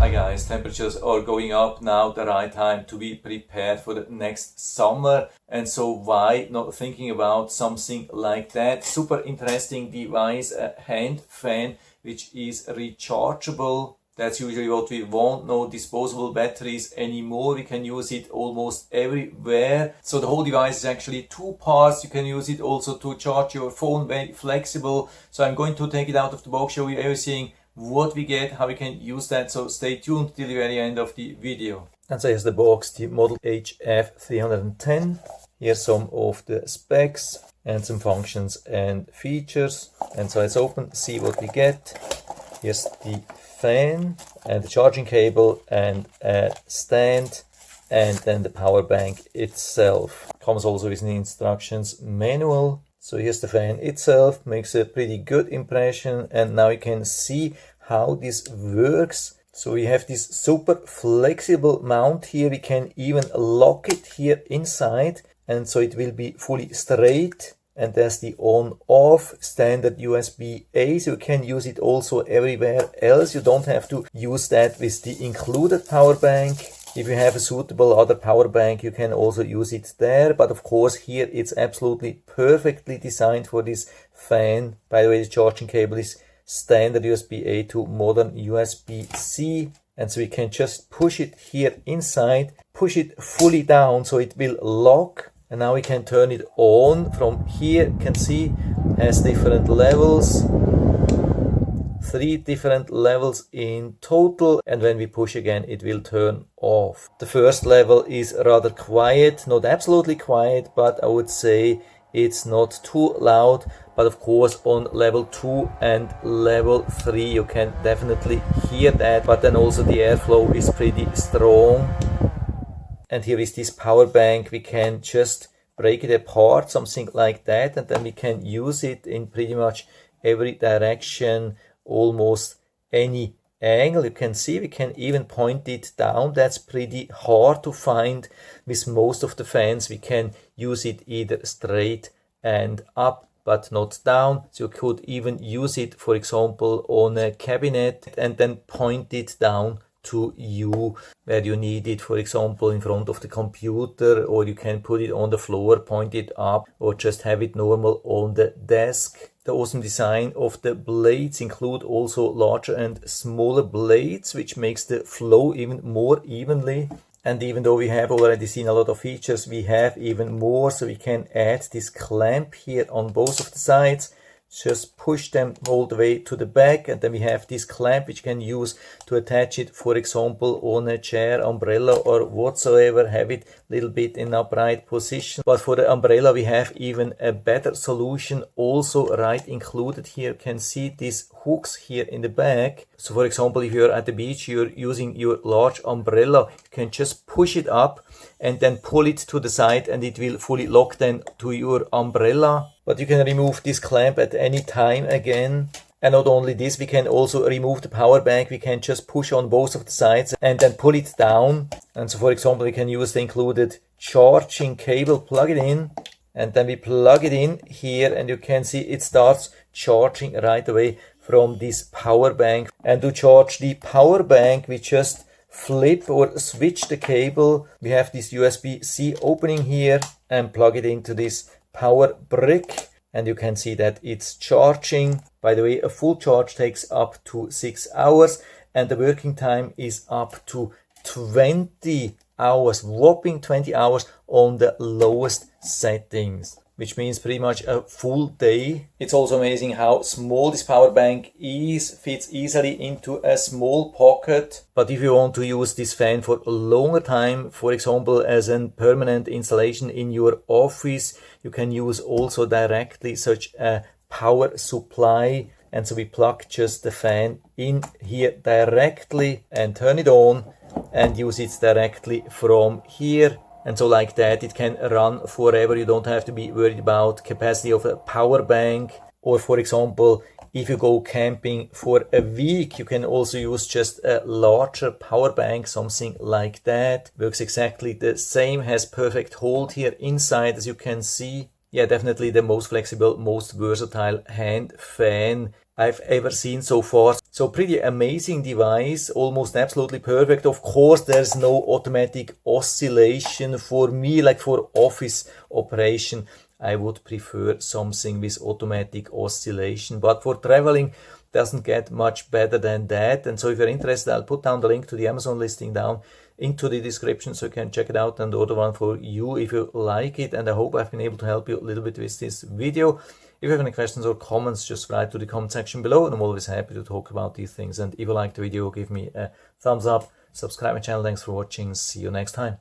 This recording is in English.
Hi guys, temperatures are going up now, the right time to be prepared for the next summer. And so why not thinking about something like that? Super interesting device, a hand fan, which is rechargeable. That's usually what we want, no disposable batteries anymore. We can use it almost everywhere. So the whole device is actually two parts. You can use it also to charge your phone, very flexible. So I'm going to take it out of the box, show you everything, what we get, how we can use that. So stay tuned till the very end of the video. And so here's the box, the model HF310. Here's some of the specs and some functions and features. And so let's open, see what we get. Here's the fan and the charging cable and a stand, and then the power bank itself. Comes also with an instructions manual. So here's the fan itself, makes a pretty good impression, and now you can see how this works. So we have this super flexible mount here. We can even lock it here inside, and so it will be fully straight. And there's the on-off standard USB-A, so you can use it also everywhere else. You don't have to use that with the included power bank. If you have a suitable other power bank, you can also use it there. But of course, here it's absolutely perfectly designed for this fan. By the way, the charging cable is standard USB-A to modern USB-C. And so we can just push it here inside, push it fully down so it will lock. And now we can turn it on from here. You can see it has different levels, 3 different levels in total. And when we push again, it will turn off. The first level is rather quiet, not absolutely quiet, but I would say it's not too loud. But of course, on level 2 and level 3, you can definitely hear that. But then also the airflow is pretty strong. And here is this power bank. We can just break it apart, something like that, and then we can use it in pretty much every direction, almost any angle. You can see we can even point it down. That's pretty hard to find with most of the fans. We can use it either straight and up, but not down. So you could even use it, for example, on a cabinet and then point it down to you where you need it, for example in front of the computer, or you can put it on the floor, point it up, or just have it normal on the desk. The awesome design of the blades include also larger and smaller blades, which makes the flow even more evenly. And even though we have already seen a lot of features, we have even more. So we can add this clamp here on both of the sides. Just push them all the way to the back, and then we have this clamp which you can use to attach it, for example, on a chair, umbrella, or whatsoever. Have it a little bit in upright position. But for the umbrella, we have even a better solution also right included here. You can see these hooks here in the back. So for example, if you're at the beach, you're using your large umbrella, you can just push it up and then pull it to the side, and it will fully lock then to your umbrella. But you can remove this clamp at any time again. And not only this, we can also remove the power bank. We can just push on both of the sides and then pull it down. And so for example, we can use the included charging cable, plug it in, and then we plug it in here, and you can see it starts charging right away from this power bank. And to charge the power bank, we just flip or switch the cable. We have this USB-C opening here and plug it into this power brick, and you can see that it's charging. By the way, a full charge takes up to 6 hours, and the working time is up to 20 hours, whopping 20 hours on the lowest settings, which means pretty much a full day. It's also amazing how small this power bank is, fits easily into a small pocket. But if you want to use this fan for a longer time, for example as a permanent installation in your office, you can use also directly such a power supply. And so we plug just the fan in here directly and turn it on and use it directly from here. And so like that, it can run forever. You don't have to be worried about capacity of a power bank. Or for example, if you go camping for a week, you can also use just a larger power bank, something like that. Works exactly the same, has perfect hold here inside, as you can see. Yeah, definitely the most flexible, most versatile hand fan I've ever seen so far. So pretty amazing device, almost absolutely perfect. Of course, there's no automatic oscillation for me, like for office operation. I would prefer something with automatic oscillation, but for traveling, doesn't get much better than that. And so if you're interested, I'll put down the link to the Amazon listing down into the description so you can check it out and order one for you if you like it. And I hope I've been able to help you a little bit with this video. If you have any questions or comments, just write to the comment section below, and I'm always happy to talk about these things. And if you like the video, give me a thumbs up, subscribe my channel. Thanks for watching. See you next time.